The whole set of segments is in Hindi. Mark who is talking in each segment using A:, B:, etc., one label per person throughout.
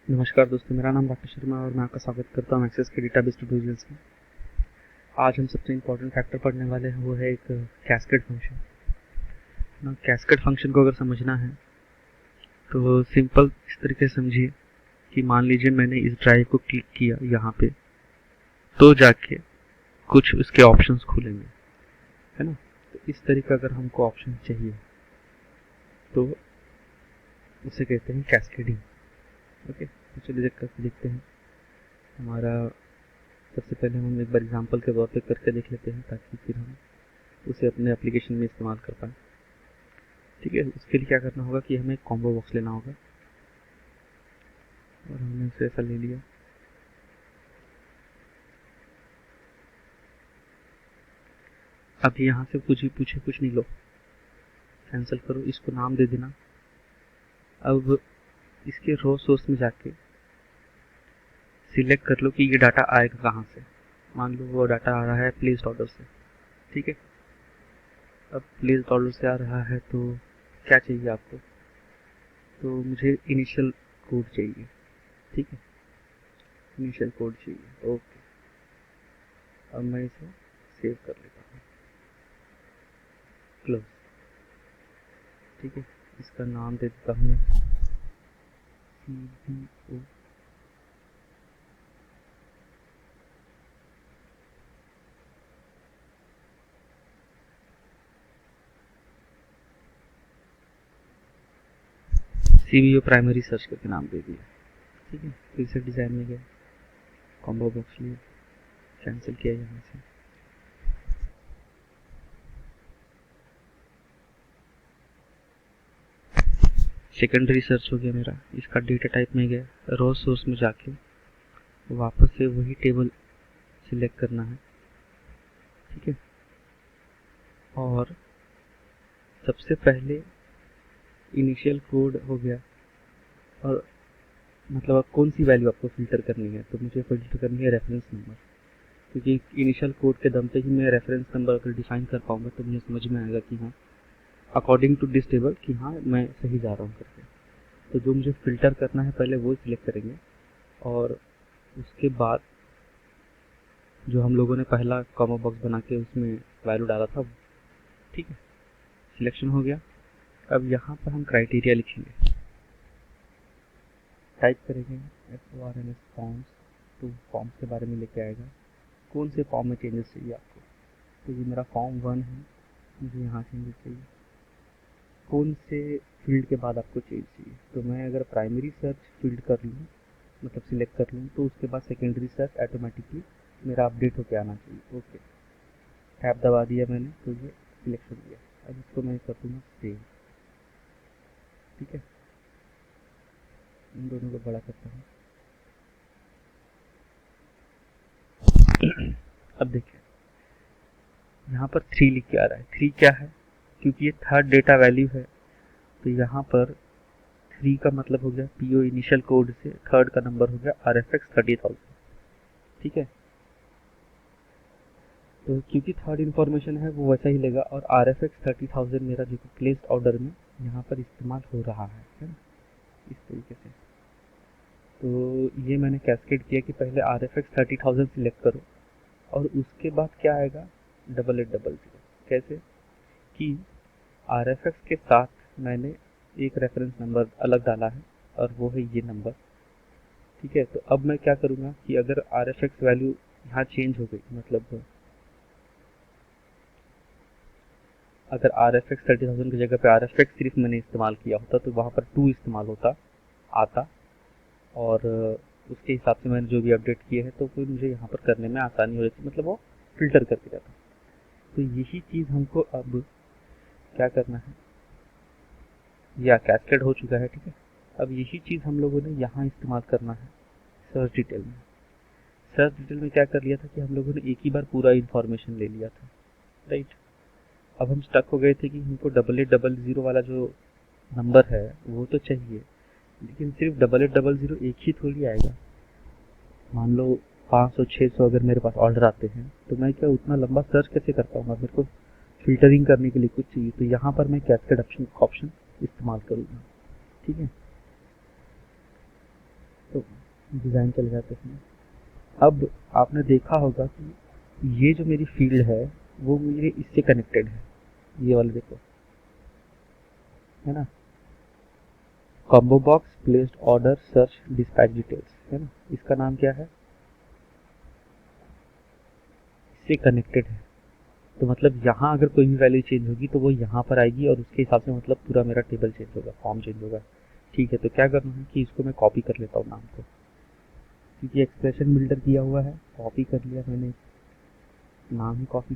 A: नमस्कार दोस्तों, मेरा नाम राकेश शर्मा और मैं आपका स्वागत करता हूँ एक्सेस के डेटाबेस ट्यूटोरियल्स में। आज हम सबसे इम्पोर्टेंट फैक्टर पढ़ने वाले हैं, वो है एक कैस्केड फंक्शन ना। कैस्केड फंक्शन को अगर समझना है तो सिंपल इस तरीके से समझिए कि मान लीजिए मैंने इस ड्राइव को क्लिक किया यहाँ पे, तो जाके कुछ उसके ऑप्शंस खुलेंगे, है ना। तो इस तरीके अगर हमको ऑप्शन चाहिए तो उसे कहते हैं कैस्केडिंग। ओके, तो चलिए देखते हैं हमारा। सबसे पहले हम एक बार एग्जांपल के तौर पे करके देख लेते हैं ताकि फिर हम उसे अपने एप्लीकेशन में इस्तेमाल कर पाए। ठीक है, उसके लिए क्या करना होगा कि हमें एक कॉम्बो बॉक्स लेना होगा और हमने उसे ऐसा ले लिया। अब यहाँ से कुछ भी पूछे कुछ नहीं, लो कैंसिल करो, इसको नाम दे देना। अब इसके रो सोर्स में जाके सिलेक्ट कर लो कि ये डाटा आएगा कहाँ से। मान लो वो डाटा आ रहा है प्लेस्ड ऑर्डर से। ठीक है, अब प्लेस्ड ऑर्डर से आ रहा है तो क्या चाहिए आपको, तो मुझे इनिशियल कोड चाहिए। ठीक है, इनिशियल कोड चाहिए। ओके, अब मैं इसे सेव कर लेता हूँ, क्लोज। ठीक है, इसका नाम दे देता हूँ CBO। CBO प्राइमरी सर्च करके नाम दे दिया। ठीक है, फिर से डिज़ाइन में गया, कॉम्बो बॉक्स लिया, कैंसिल किया यहाँ से। सेकेंडरी सर्च हो गया मेरा, इसका डेटा टाइप में गया, रो सोर्स में जाके वापस से वही टेबल सिलेक्ट करना है। ठीक है, और सबसे पहले इनिशियल कोड हो गया, और मतलब अब कौन सी वैल्यू आपको फ़िल्टर करनी है, तो मुझे फ़िल्टर करनी है रेफरेंस नंबर, क्योंकि इनिशियल कोड के दम पे ही मैं रेफरेंस नंबर अगर डिफाइन कर पाऊँगा तो मुझे समझ में आएगा कि हाँ अकॉर्डिंग टू दिस टेबल कि हाँ मैं सही जा रहा हूँ करके। तो जो मुझे फ़िल्टर करना है पहले वो सिलेक्ट करेंगे, और उसके बाद जो हम लोगों ने पहला कॉमा बॉक्स बना के उसमें वैल्यू डाला था। ठीक है, सिलेक्शन हो गया। अब यहाँ पर हम क्राइटेरिया लिखेंगे, टाइप करेंगे FORMS फॉर्म्स, तो फॉर्म्स के बारे में लेके आएगा, कौन से फॉर्म में चेंजेस चाहिए आपको। तो ये मेरा फॉर्म 1 है, मुझे यहाँ चेंजेस चाहिए। कौन से फील्ड के बाद आपको चेंज चाहिए, तो मैं अगर प्राइमरी सर्च फील्ड कर लूँ, मतलब सिलेक्ट कर लूँ, तो उसके बाद सेकेंडरी सर्च ऑटोमेटिकली मेरा अपडेट होकर आना चाहिए। ओके, टैब दबा दिया मैंने तो ये सिलेक्शन दिया। अब इसको मैं कर दूँगा सेव। ठीक है, इन दोनों को बड़ा करता हूँ। अब देखिए यहाँ पर 3 लिख के आ रहा है। 3 क्या है, क्योंकि ये थर्ड डेटा वैल्यू है, तो यहाँ पर 3 का मतलब हो गया PO इनिशियल कोड से थर्ड का नंबर हो गया RFX 30,000। ठीक है, तो क्योंकि थर्ड इन्फॉर्मेशन है वो वैसा ही लेगा, और RFX 30,000 मेरा जो प्लेस्ड ऑर्डर में यहाँ पर इस्तेमाल हो रहा है ना, इस तरीके से। तो ये मैंने कैस्केड किया कि पहले RFX 30,000 सिलेक्ट करो, और उसके बाद क्या आएगा 8800। कैसे कि RFX के साथ मैंने एक रेफरेंस नंबर अलग डाला है और वो है ये नंबर। ठीक है, तो अब मैं क्या करूँगा कि अगर RFX वैल्यू यहाँ चेंज हो गई, मतलब अगर RFX 30,000 की जगह पे RFX सिर्फ मैंने इस्तेमाल किया होता तो वहाँ पर 2 इस्तेमाल होता आता, और उसके हिसाब से मैंने जो भी अपडेट किए हैं तो फिर मुझे यहाँ पर करने में आसानी हो जाती, मतलब वो फिल्टर करके जाता। तो यही चीज़ हमको अब क्या करना है, या कैस्केड हो चुका है। ठीक है, अब यही चीज़ हम लोगों ने यहाँ इस्तेमाल करना है सर्च डिटेल में। सर्च डिटेल में क्या कर लिया था कि हम लोगों ने एक ही बार पूरा इन्फॉर्मेशन ले लिया था, राइट। अब हम स्टक हो गए थे कि हमको 8800 वाला जो नंबर है वो तो चाहिए, लेकिन सिर्फ 8800 एक ही थोड़ी आएगा। मान लो 500-600 अगर मेरे पास ऑर्डर आते हैं तो मैं क्या उतना लंबा सर्च कैसे कर पाऊँगा, मेरे को फिल्टरिंग करने के लिए कुछ चाहिए, तो यहाँ पर मैं कैस्केड ऑप्शन इस्तेमाल करूँगा। ठीक है, तो डिज़ाइन चले जाते हैं। अब आपने देखा होगा कि ये जो मेरी फील्ड है वो मेरे इससे कनेक्टेड है, ये वाला देखो, है ना, combo box placed order search dispatch details, है ना, इसका नाम क्या है, इससे कनेक्टेड है। तो मतलब यहाँ अगर कोई भी वैल्यू चेंज होगी तो वो यहाँ पर आएगी और उसके हिसाब से मतलब पूरा मेरा टेबल चेंज होगा, फॉर्म चेंज होगा। ठीक है, तो क्या करना है कि इसको मैं कॉपी कर लेता हूँ नाम को, क्योंकि एक्सप्रेशन बिल्डर किया हुआ है, कॉपी कर लिया मैंने, नाम ही कॉपी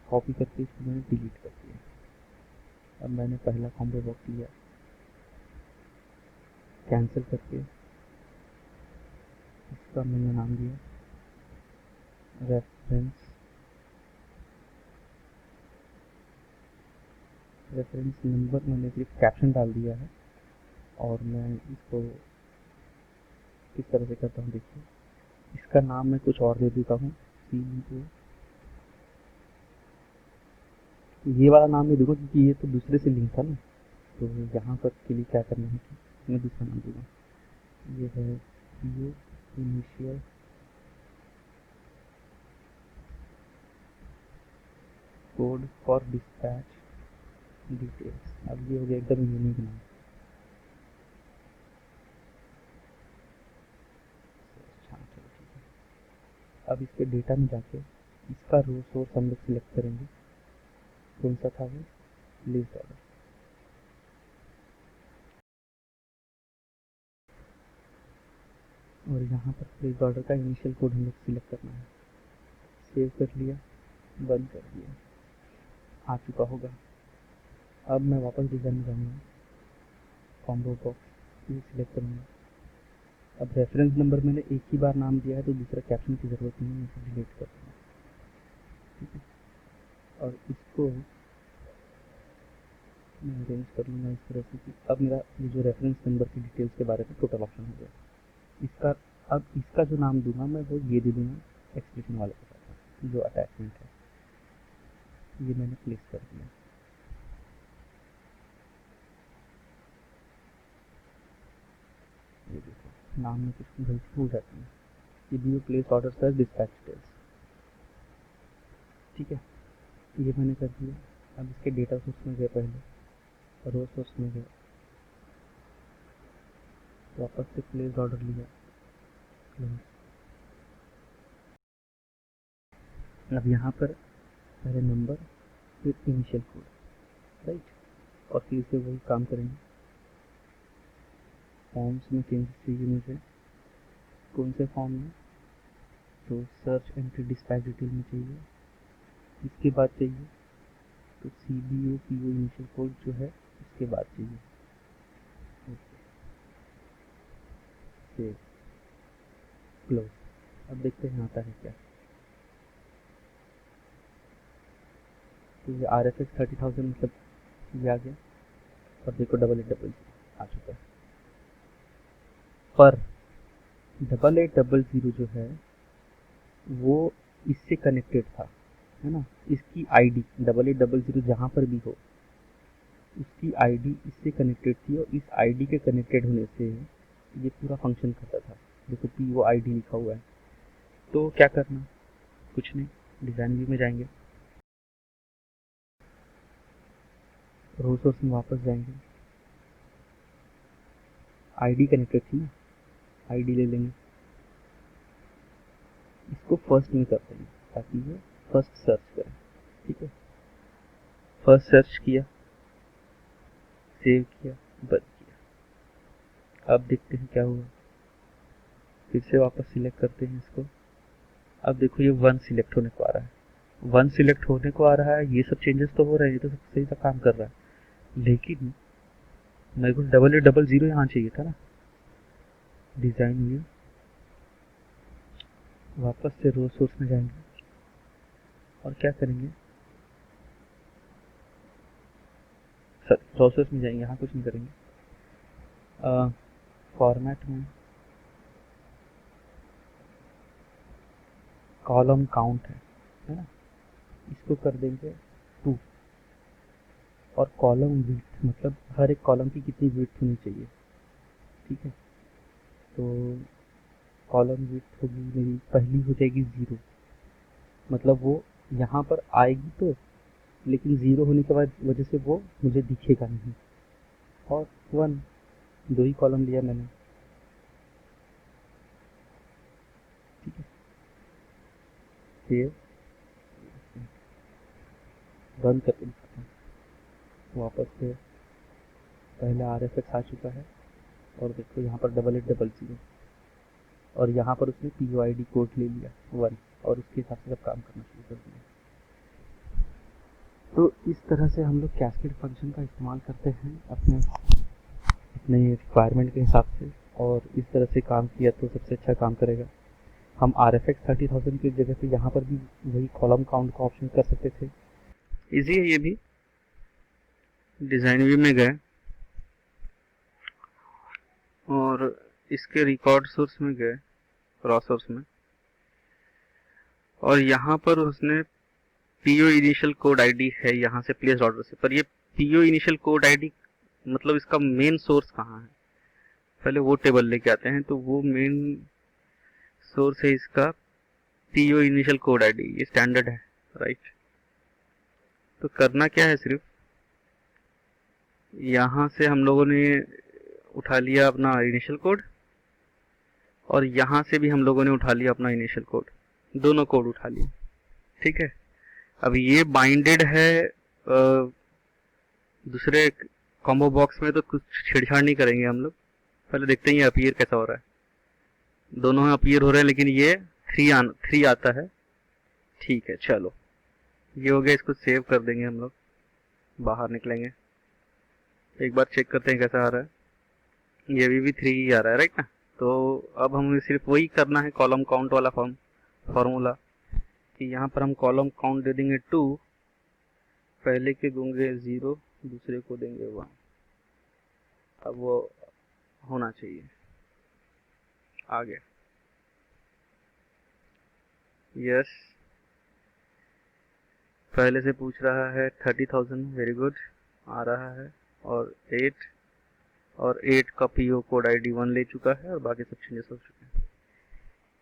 A: कॉपी करके इसको मैंने डिलीट कर दिया। अब मैंने पहला कॉम्बो बॉक्स लिया, कैंसिल करके इसका मैंने नाम दिया रेफरेंस नंबर, मैंने सिर्फ कैप्शन डाल दिया है। और मैं इसको किस तरह से करता हूँ देखिए, इसका नाम मैं कुछ और दे देता हूँ, ये वाला नाम नहीं दूंगा क्योंकि ये तो दूसरे से लिंक था ना। तो यहाँ पर के लिए क्या करना है कि मैं दूसरा नाम दूंगा, ये है ये initial code for dispatch details. अब ये हो गया एकदम यूनिक नाम। अब इसके डेटा में जाके इसका रो सोर्स हम लोग सिलेक्ट करेंगे, कौन सा था वो, लिस्ट ऑर्डर। और यहाँ पर प्लेस ऑर्डर का इनिशियल कोड हम लोग सिलेक्ट करना है। सेव कर लिया, बंद कर दिया, आ चुका होगा। अब मैं वापस डिज़ाइन में जाऊँगा, कॉम्बो बॉक्स ये सिलेक्ट करूँगा। अब रेफरेंस नंबर मैंने एक ही बार नाम दिया है तो दूसरा कैप्शन की ज़रूरत नहीं है, इसे डिलीट कर दूँगा। ठीक है, और इसको मैं अरेंज कर लूँगा इस तरह से कि अब मेरा ये जो रेफरेंस नंबर की डिटेल्स के बारे में टोटल ऑप्शन हो गया। इसका अब इसका जो नाम दूंगा मैं वो ये दे दूँगा एक्सप्रेशन वाले के साथ, जो अटैचमेंट है ये मैंने प्लेस कर दिया। ये देखो नाम में कुछ गलती हो जाती है, ये भी place order search dispatch details. ठीक है, ये मैंने कर दिया। अब इसके डेटा सोर्स में गए, पहले रो सोर्स में गए, वापस से प्लेस ऑर्डर लिया, अब यहाँ पर पहले नंबर फिर इनिशियल कोड, राइट, और फिर से वही काम करेंगे। फॉर्म्स में चेंज चाहिए मुझे, कौन से फॉर्म में, तो सर्च एंट्री डिस्पैच डिटेल में चाहिए। इसके बाद चाहिए तो CBO इनिशियल कोड जो है इसके बाद चाहिए। Save, close. अब देखते हैं आता है क्या। तो ये RFX 30,000 मतलब ये आ गया, और देखो 8800 आ चुका है। पर 8800 जो है वो इससे कनेक्टेड था, है ना, इसकी आईडी 8800 जहाँ पर भी हो उसकी आईडी इससे कनेक्टेड थी, और इस आईडी के कनेक्टेड होने से ये पूरा फंक्शन करता था। देखो PO ID लिखा हुआ है। तो क्या करना, कुछ नहीं, डिज़ाइन व्यू में जाएंगे, रो सोर्स में वापस जाएंगे, आईडी कनेक्टेड थी ना, आईडी ले लेंगे, इसको फर्स्ट में करते हैं ताकि ये फर्स्ट सर्च करें। ठीक है, फर्स्ट सर्च किया, सेव किया, बंद किया। अब देखते हैं क्या हुआ, फिर से वापस सिलेक्ट करते हैं इसको। अब देखो ये 1 सिलेक्ट होने को आ रहा है, 1 सिलेक्ट होने को आ रहा है, ये सब चेंजेस तो हो रहे हैं, ये तो सब सही सा काम कर रहा है, लेकिन मेरे को 8800 यहाँ चाहिए था ना। डिज़ाइन व्यू, वापस से रो सोर्स में जाएंगे और क्या करेंगे, रो सोर्स में जाएंगे, यहाँ कुछ नहीं करेंगे, फॉर्मेट में कॉलम काउंट है ना, इसको कर देंगे 2, और कॉलम विड्थ मतलब हर एक कॉलम की कितनी विड्थ होनी चाहिए। ठीक है, तो कॉलम विड्थ होगी मेरी, पहली हो जाएगी 0, मतलब वो यहाँ पर आएगी तो, लेकिन 0 होने के बाद वजह से वो मुझे दिखेगा नहीं। और 1, 2 ही कॉलम लिया मैंने, ठीक है। सेव, बंद कर देता हूँ। वापस से पहले RFX आ चुका है, और देखो यहाँ पर 8800, और यहाँ पर उसने POID कोड ले लिया 1, और उसके हिसाब से सब काम करना शुरू कर दिया। तो इस तरह से हम लोग कैस्केड फंक्शन का इस्तेमाल करते हैं अपने रिक्वायरमेंट के हिसाब से, और इस तरह से काम किया तो सबसे अच्छा काम करेगा। हम RFX 30,000 की जगह पे यहाँ पर भी वही कॉलम काउंट का ऑप्शन कर सकते थे। इजी है ये भी। डिज़ाइन व्यू में गए और इसके रिकॉर्ड सोर्स में गए, रॉ सोर्स में, और यहाँ पर उसने PO इनिशियल कोड आईडी है यहाँ से प्लेस ऑर्डर से, पर ये PO इनिशियल कोड आईडी मतलब इसका मेन सोर्स कहाँ है, पहले वो टेबल लेके आते हैं। तो वो मेन सोर्स है इसका PO इनिशियल कोड आईडी, ये स्टैंडर्ड है, राइट। तो करना क्या है, सिर्फ यहाँ से हम लोगों ने उठा लिया अपना इनिशियल कोड, और यहाँ से भी हम लोगों ने उठा लिया अपना इनिशियल कोड, दोनों कोड उठा लिए, ठीक है। अब ये बाइंडेड है दूसरे कॉम्बो बॉक्स में, तो कुछ छेड़छाड़ नहीं करेंगे हम लोग। पहले देखते हैं अपीयर कैसा हो रहा है। दोनों अपीयर हो रहे हैं, लेकिन ये 3 आता है, ठीक है। चलो ये हो गया, इसको सेव कर देंगे हम लोग, बाहर निकलेंगे, एक बार चेक करते हैं कैसा आ रहा है। ये भी 3 ही आ रहा है, राइट ना। तो अब हमें सिर्फ वही करना है, कॉलम काउंट वाला फॉर्मूला, कि यहाँ पर हम कॉलम काउंट दे देंगे 2, पहले के दूंगे 0, दूसरे को देंगे 1। अब वो होना चाहिए, आगे यस। पहले से पूछ रहा है 30,000, वेरी गुड, आ रहा है। और 8 का PO कोड ID 1 ले चुका है, और बाकी सब चेंजेस हो चुके हैं।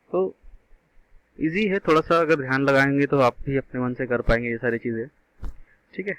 A: तो इजी है, थोड़ा सा अगर ध्यान लगाएंगे तो आप भी अपने मन से कर पाएंगे ये सारी चीज़ें, ठीक है।